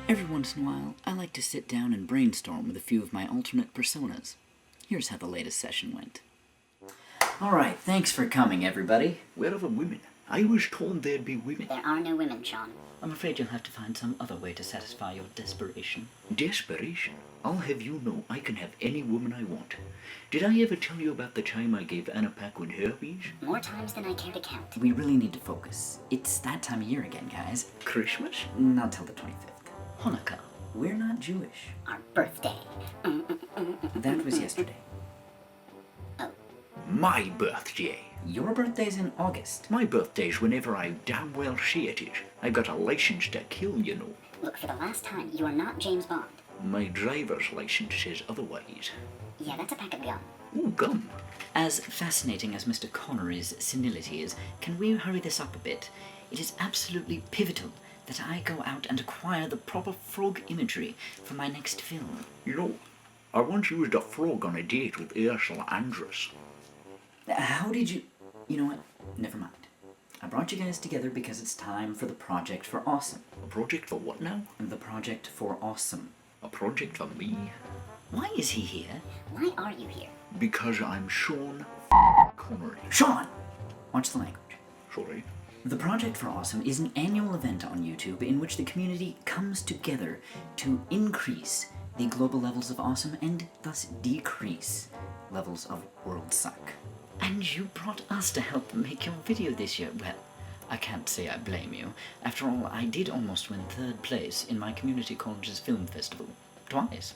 Every once in a while, I like to sit down and brainstorm with a few of my alternate personas. Here's how the latest session went. Alright, thanks for coming, everybody. Where are the women? I was told there'd be women. There are no women, Sean. I'm afraid you'll have to find some other way to satisfy your desperation. Desperation? I'll have you know I can have any woman I want. Did I ever tell you about the time I gave Anna Paquin herpes? More times than I care to count. We really need to focus. It's that time of year again, guys. Christmas? Not till the 25th. Hanukkah. We're not Jewish. Our birthday. That was yesterday. Oh. My birthday. Your birthday's in August. My birthday's whenever I damn well say it is. I've got a license to kill, you know. Look, for the last time, you are not James Bond. My driver's license says otherwise. Yeah, that's a pack of gum. Ooh, gum. As fascinating as Mr. Connery's senility is, can we hurry this up a bit? It is absolutely pivotal that I go out and acquire the proper frog imagery for my next film. You know, I once used a frog on a date with Ursula Andress. How did you... You know what? Never mind. I brought you guys together because it's time for the Project for Awesome. A project for what now? The Project for Awesome. A project for me? Why is he here? Why are you here? Because I'm Sean Connery. Sean! Watch the language. Sorry. The Project for Awesome is an annual event on YouTube in which the community comes together to increase the global levels of awesome and thus decrease levels of world suck. And you brought us to help make your video this year. Well, I can't say I blame you. After all, I did almost win 3rd place in my community college's film festival. Twice.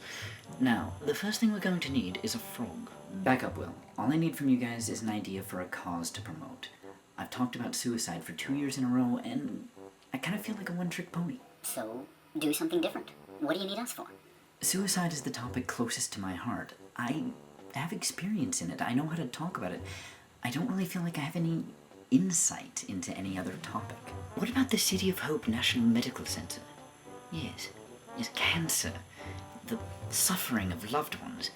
Now, the first thing we're going to need is a frog. Back up, Will. All I need from you guys is an idea for a cause to promote. I've talked about suicide for 2 years in a row, and I kind of feel like a one-trick pony. So, do something different. What do you need us for? Suicide is the topic closest to my heart. I have experience in it. I know how to talk about it. I don't really feel like I have any insight into any other topic. What about the City of Hope National Medical Center? Yes, cancer. The suffering of loved ones.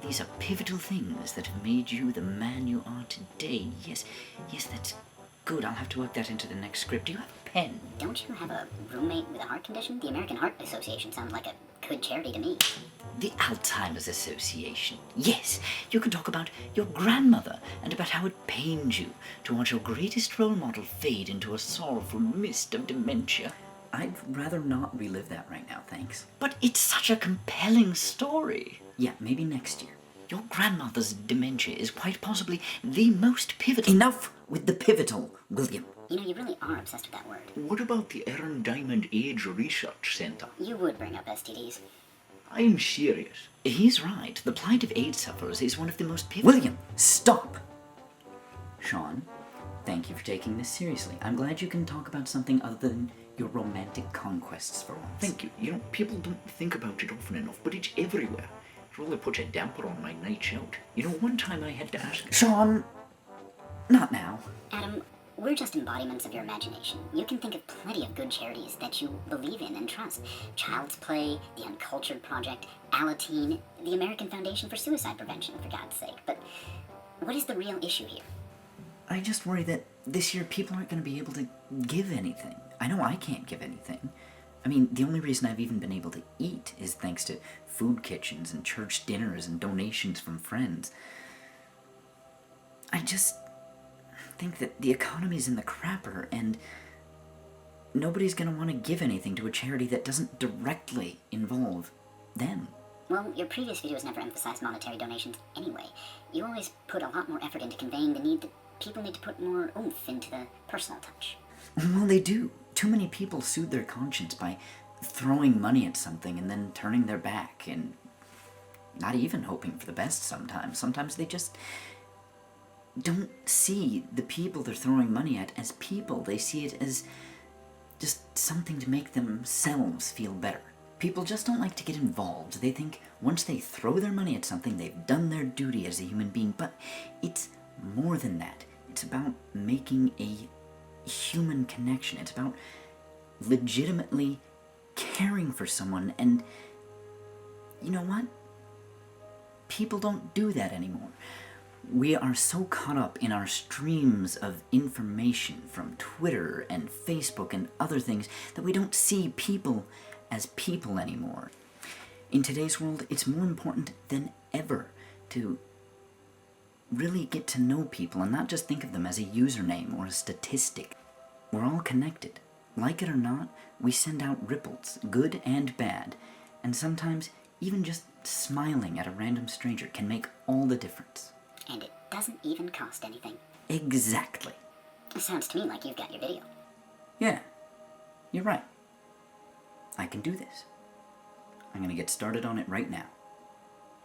These are pivotal things that have made you the man you are today. Yes, that's good. I'll have to work that into the next script. Do you have a pen? Don't you have a roommate with a heart condition? The American Heart Association sounds like a good charity to me. The Alzheimer's Association. Yes, you can talk about your grandmother and about how it pains you to watch your greatest role model fade into a sorrowful mist of dementia. I'd rather not relive that right now, thanks. But it's such a compelling story. Yeah, maybe next year. Your grandmother's dementia is quite possibly the most pivotal. Enough with the pivotal, William. You know, you really are obsessed with that word. What about the Erin Diamond AIDS Research Center? You would bring up STDs. I'm serious. He's right. The plight of AIDS sufferers is one of the most pivotal... William, stop! Sean, thank you for taking this seriously. I'm glad you can talk about something other than your romantic conquests for once. Thank you. You know, people don't think about it often enough, but it's everywhere. It really puts a damper on my nights out. You know, one time I had to ask... Sean, not now. Adam, we're just embodiments of your imagination. You can think of plenty of good charities that you believe in and trust. Child's Play, the Uncultured Project, Alateen, the American Foundation for Suicide Prevention, for God's sake. But what is the real issue here? I just worry that this year people aren't going to be able to give anything. I know I can't give anything. I mean, the only reason I've even been able to eat is thanks to food kitchens and church dinners and donations from friends. I just think that the economy's in the crapper, and nobody's gonna want to give anything to a charity that doesn't directly involve them. Well, your previous videos never emphasized monetary donations anyway. You always put a lot more effort into conveying the need that people need to put more oomph into the personal touch. Well, they do. Too many people soothe their conscience by throwing money at something and then turning their back and not even hoping for the best sometimes. Sometimes they just don't see the people they're throwing money at as people. They see it as just something to make themselves feel better. People just don't like to get involved. They think once they throw their money at something, they've done their duty as a human being. But it's more than that. It's about making a human connection. It's about legitimately caring for someone, and you know what? People don't do that anymore. We are so caught up in our streams of information from Twitter and Facebook and other things that we don't see people as people anymore. In today's world, it's more important than ever to really get to know people and not just think of them as a username or a statistic. We're all connected. Like it or not, we send out ripples, good and bad, and sometimes even just smiling at a random stranger can make all the difference. And it doesn't even cost anything. Exactly. It sounds to me like you've got your video. Yeah, you're right. I can do this. I'm gonna get started on it right now.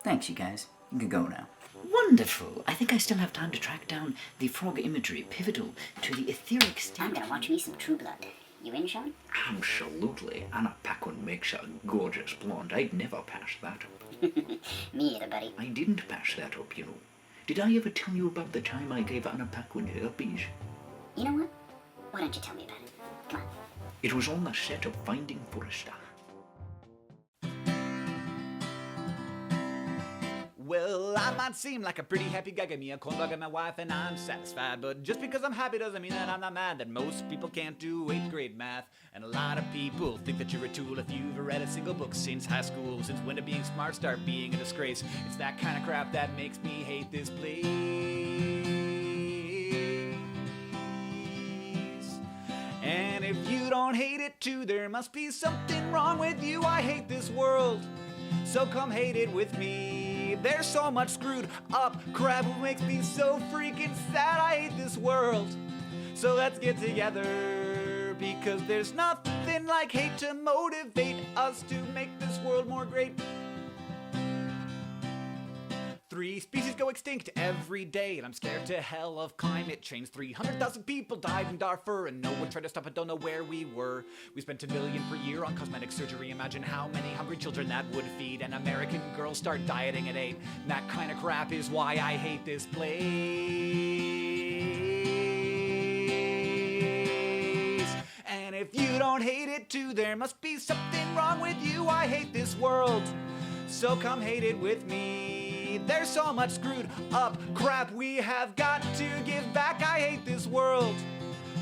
Thanks, you guys. You can go now. Wonderful. I think I still have time to track down the frog imagery pivotal to the etheric state. I'm gonna watch me some True Blood. You in, Sean? Absolutely. Anna Paquin makes a gorgeous blonde. I'd never pass that up. Me either, buddy. I didn't pass that up, you know. Did I ever tell you about the time I gave Anna Paquin herpes? You know what? Why don't you tell me about it? Come on. It was on the set of Finding Forrester. Well, I might seem like a pretty happy guy, give me a corn dog and my wife and I'm satisfied. But just because I'm happy doesn't mean that I'm not mad that most people can't do 8th grade math. And a lot of people think that you're a tool if you've read a single book since high school. Since when did being smart start being a disgrace? It's that kind of crap that makes me hate this place. And if you don't hate it too, there must be something wrong with you. I hate this world, so come hate it with me. There's so much screwed up crap who makes me so freaking sad. I hate this world, so let's get together, because there's nothing like hate to motivate us to make this world more great. 3 species go extinct every day, and I'm scared to hell of climate change. 300,000 people died in Darfur, and no one tried to stop it, don't know where we were. We spent $1 billion per year on cosmetic surgery. Imagine how many hungry children that would feed. And American girls start dieting at 8. And that kind of crap is why I hate this place. And if you don't hate it too, there must be something wrong with you. I hate this world, so come hate it with me. There's so much screwed up crap we have got to give back. I hate this world,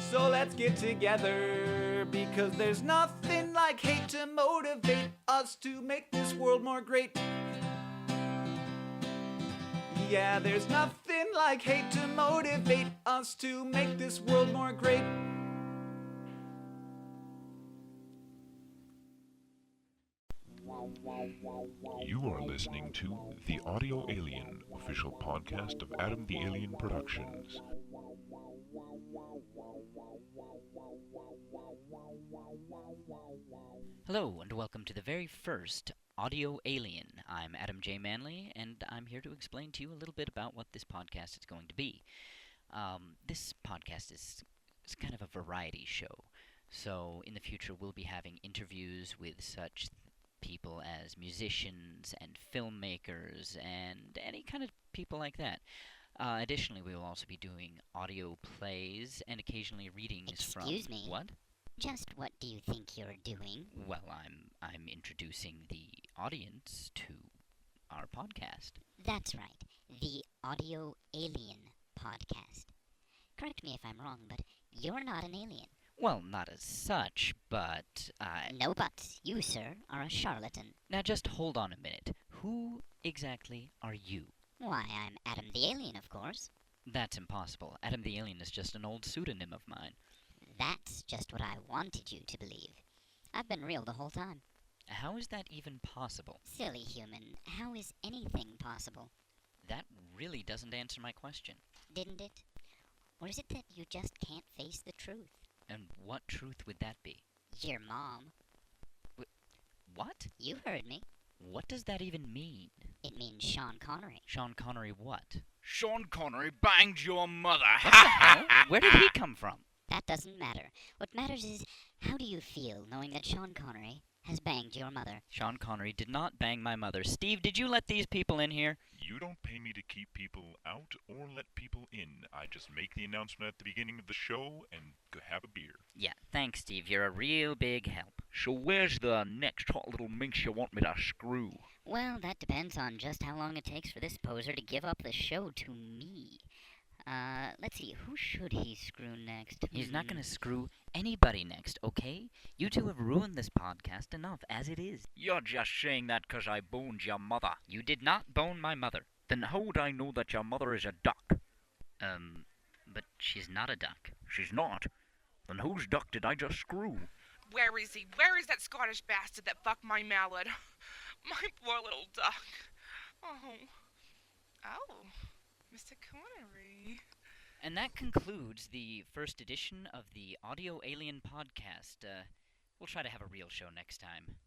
so let's get together, because there's nothing like hate to motivate us to make this world more great. Yeah, there's nothing like hate to motivate us to make this world more great. You are listening to The Audio Alien, official podcast of Adam the Alien Productions. Hello, and welcome to the very first Audio Alien. I'm Adam J. Manley, and I'm here to explain to you a little bit about what this podcast is going to be. This podcast is kind of a variety show, so in the future we'll be having interviews with such people as musicians and filmmakers and any kind of people like that. Additionally, we will also be doing audio plays and occasionally readings from... Excuse me. What? Just what do you think you're doing? Well, I'm introducing the audience to our podcast. That's right. The Audio Alien podcast. Correct me if I'm wrong, but you're not an alien. Well, not as such, but No buts. You, sir, are a charlatan. Now just hold on a minute. Who exactly are you? Why, I'm Adam the Alien, of course. That's impossible. Adam the Alien is just an old pseudonym of mine. That's just what I wanted you to believe. I've been real the whole time. How is that even possible? Silly human, how is anything possible? That really doesn't answer my question. Didn't it? Or is it that you just can't face the truth? And what truth would that be? Your mom. What? You heard me. What does that even mean? It means Sean Connery. Sean Connery what? Sean Connery banged your mother. What the hell? Where did he come from? That doesn't matter. What matters is, how do you feel knowing that Sean Connery has banged your mother? Sean Connery did not bang my mother. Steve, did you let these people in here? You don't pay me to keep people out or let people in. I just make the announcement at the beginning of the show and go have a beer. Yeah, thanks, Steve. You're a real big help. So where's the next hot little minx you want me to screw? Well, that depends on just how long it takes for this poser to give up the show to me. Let's see, who should he screw next? He's not gonna screw anybody next, okay? You two have ruined this podcast enough as it is. You're just saying that 'cause I boned your mother. You did not bone my mother. Then how would I know that your mother is a duck? But she's not a duck. She's not. Then whose duck did I just screw? Where is he? Where is that Scottish bastard that fucked my mallard? My poor little duck. Oh. Oh. Mr. Connery. And that concludes the first edition of the Audio Alien podcast. We'll try to have a real show next time.